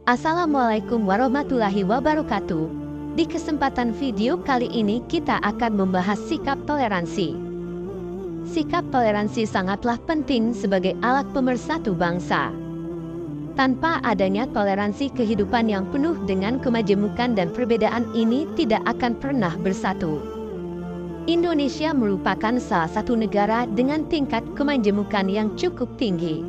Assalamualaikum warahmatullahi wabarakatuh. Di kesempatan video kali ini kita akan membahas sikap toleransi. Sikap toleransi sangatlah penting sebagai alat pemersatu bangsa. Tanpa adanya toleransi, kehidupan yang penuh dengan kemajemukan dan perbedaan ini tidak akan pernah bersatu. Indonesia merupakan salah satu negara dengan tingkat kemajemukan yang cukup tinggi.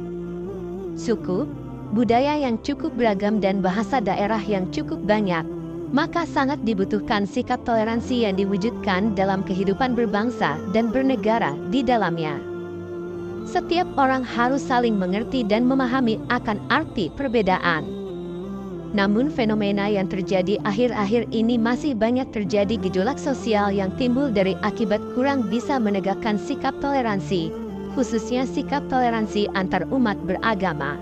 Suku, budaya yang cukup beragam dan bahasa daerah yang cukup banyak, maka sangat dibutuhkan sikap toleransi yang diwujudkan dalam kehidupan berbangsa dan bernegara di dalamnya. Setiap orang harus saling mengerti dan memahami akan arti perbedaan. Namun fenomena yang terjadi akhir-akhir ini masih banyak terjadi gejolak sosial yang timbul dari akibat kurang bisa menegakkan sikap toleransi, khususnya sikap toleransi antar umat beragama.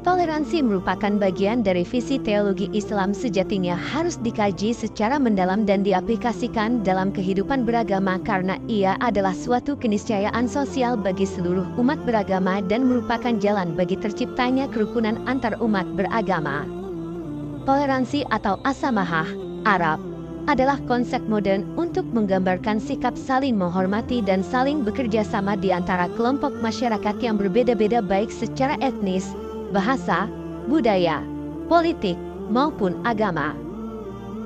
Toleransi merupakan bagian dari visi teologi Islam, sejatinya harus dikaji secara mendalam dan diaplikasikan dalam kehidupan beragama karena ia adalah suatu keniscayaan sosial bagi seluruh umat beragama dan merupakan jalan bagi terciptanya kerukunan antar umat beragama. Toleransi atau as-samahah, Arab, adalah konsep modern untuk menggambarkan sikap saling menghormati dan saling bekerja sama di antara kelompok masyarakat yang berbeda-beda baik secara etnis, bahasa, budaya, politik, maupun agama.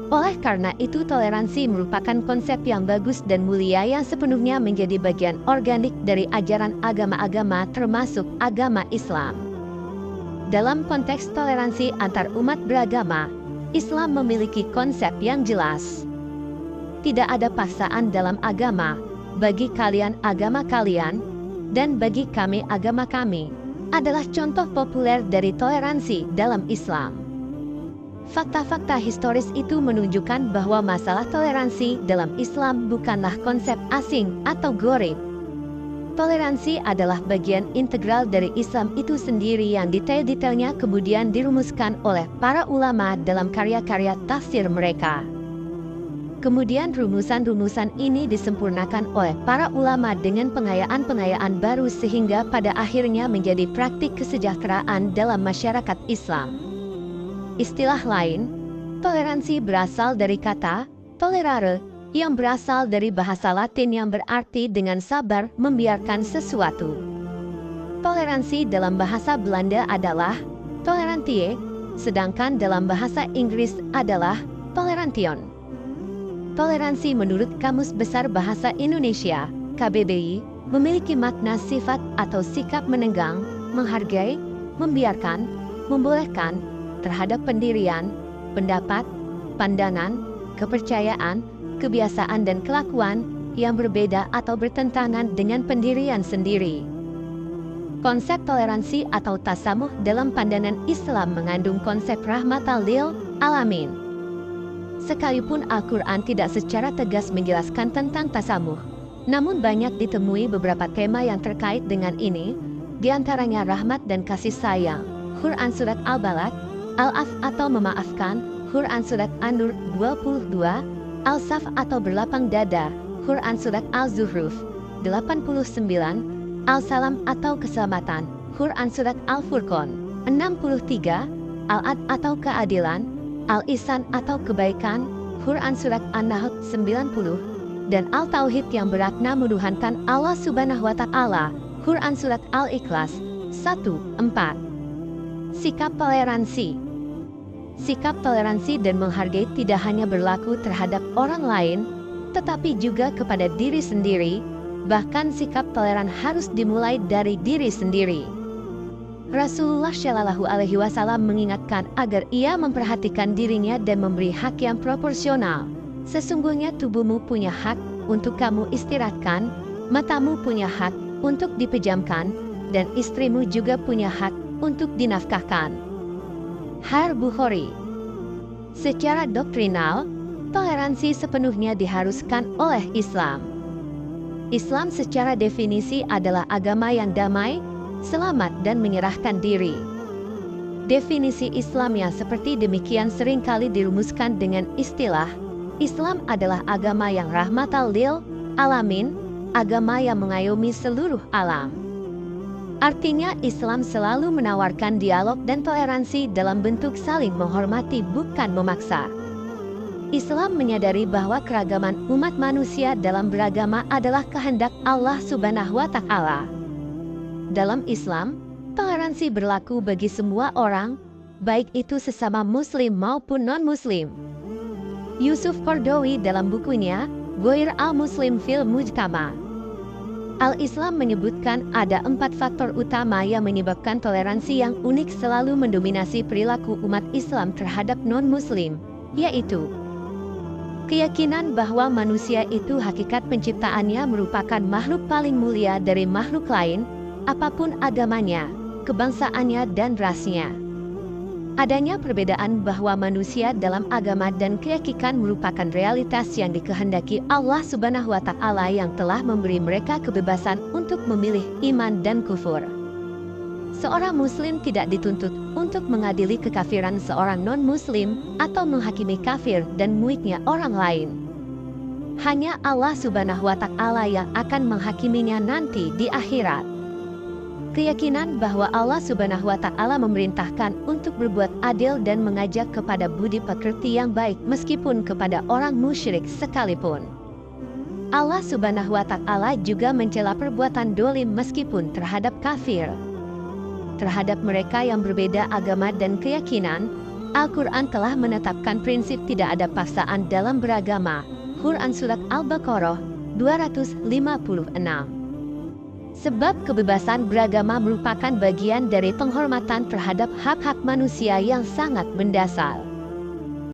Oleh karena itu, toleransi merupakan konsep yang bagus dan mulia yang sepenuhnya menjadi bagian organik dari ajaran agama-agama termasuk agama Islam. Dalam konteks toleransi antar umat beragama, Islam memiliki konsep yang jelas. Tidak ada paksaan dalam agama, bagi kalian agama kalian, dan bagi kami agama kami, adalah contoh populer dari toleransi dalam Islam. Fakta-fakta historis itu menunjukkan bahwa masalah toleransi dalam Islam bukanlah konsep asing atau ghaib. Toleransi adalah bagian integral dari Islam itu sendiri yang detail-detailnya kemudian dirumuskan oleh para ulama dalam karya-karya tafsir mereka. Kemudian rumusan-rumusan ini disempurnakan oleh para ulama dengan pengayaan-pengayaan baru sehingga pada akhirnya menjadi praktik kesejahteraan dalam masyarakat Islam. Istilah lain, toleransi berasal dari kata tolerare, yang berasal dari bahasa Latin yang berarti dengan sabar membiarkan sesuatu. Toleransi dalam bahasa Belanda adalah tolerantie, sedangkan dalam bahasa Inggris adalah tolerantion. Toleransi menurut Kamus Besar Bahasa Indonesia, KBBI, memiliki makna sifat atau sikap menenggang, menghargai, membiarkan, membolehkan, terhadap pendirian, pendapat, pandangan, kepercayaan, kebiasaan dan kelakuan yang berbeda atau bertentangan dengan pendirian sendiri. Konsep toleransi atau tasamuh dalam pandangan Islam mengandung konsep rahmatan lil alamin. Sekalipun Al-Quran tidak secara tegas menjelaskan tentang tasamuh, namun banyak ditemui beberapa tema yang terkait dengan ini, diantaranya rahmat dan kasih sayang, Quran Surat Al-Balad, Al-Af atau memaafkan, Quran Surat An-Nur 22, Al-Saf atau berlapang dada, Quran Surat Al-Zuhruf 89, Al-Salam atau keselamatan, Quran Surat Al-Furqan 63, Al-Ad atau keadilan, Al-Ihsan atau kebaikan, Quran Surat An-Nahl 90, dan Al-Tauhid yang berakna menuhankan Allah Subhanahu wa Ta'ala, Quran Surat Al-Ikhlas 1-4. Sikap toleransi. Sikap toleransi dan menghargai tidak hanya berlaku terhadap orang lain, tetapi juga kepada diri sendiri. Bahkan sikap toleran harus dimulai dari diri sendiri. Rasulullah Shallallahu Alaihi Wasallam mengingatkan agar ia memperhatikan dirinya dan memberi hak yang proporsional. Sesungguhnya tubuhmu punya hak untuk kamu istirahatkan, matamu punya hak untuk dipejamkan, dan istrimu juga punya hak untuk dinafkahkan. Bukhari. Secara doktrinal, toleransi sepenuhnya diharuskan oleh Islam. Islam secara definisi adalah agama yang damai, selamat dan menyerahkan diri. Definisi Islam yang seperti demikian seringkali dirumuskan dengan istilah, Islam adalah agama yang rahmatan lil alamin, agama yang mengayomi seluruh alam. Artinya Islam selalu menawarkan dialog dan toleransi dalam bentuk saling menghormati, bukan memaksa. Islam menyadari bahwa keragaman umat manusia dalam beragama adalah kehendak Allah Subhanahu wa Ta'ala. Dalam Islam, toleransi berlaku bagi semua orang, baik itu sesama Muslim maupun non-Muslim. Yusuf Qaradawi dalam bukunya Ghair al-Muslim fil Mujtama Al-Islam menyebutkan ada 4 faktor utama yang menyebabkan toleransi yang unik selalu mendominasi perilaku umat Islam terhadap non-Muslim, yaitu keyakinan bahwa manusia itu hakikat penciptaannya merupakan makhluk paling mulia dari makhluk lain, apapun agamanya, kebangsaannya dan rasnya. Adanya perbedaan bahwa manusia dalam agama dan keyakinan merupakan realitas yang dikehendaki Allah Subhanahu wa Ta'ala yang telah memberi mereka kebebasan untuk memilih iman dan kufur. Seorang Muslim tidak dituntut untuk mengadili kekafiran seorang non-Muslim atau menghakimi kafir dan muitnya orang lain. Hanya Allah Subhanahu wa Ta'ala yang akan menghakiminya nanti di akhirat. Keyakinan bahwa Allah Subhanahu wa Ta'ala memerintahkan untuk berbuat adil dan mengajak kepada budi pekerti yang baik meskipun kepada orang musyrik sekalipun. Allah Subhanahu wa Ta'ala juga mencela perbuatan dolim meskipun terhadap kafir. Terhadap mereka yang berbeda agama dan keyakinan, Al-Quran telah menetapkan prinsip tidak ada paksaan dalam beragama. Quran Surat Al-Baqarah 256. Sebab kebebasan beragama merupakan bagian dari penghormatan terhadap hak-hak manusia yang sangat mendasar.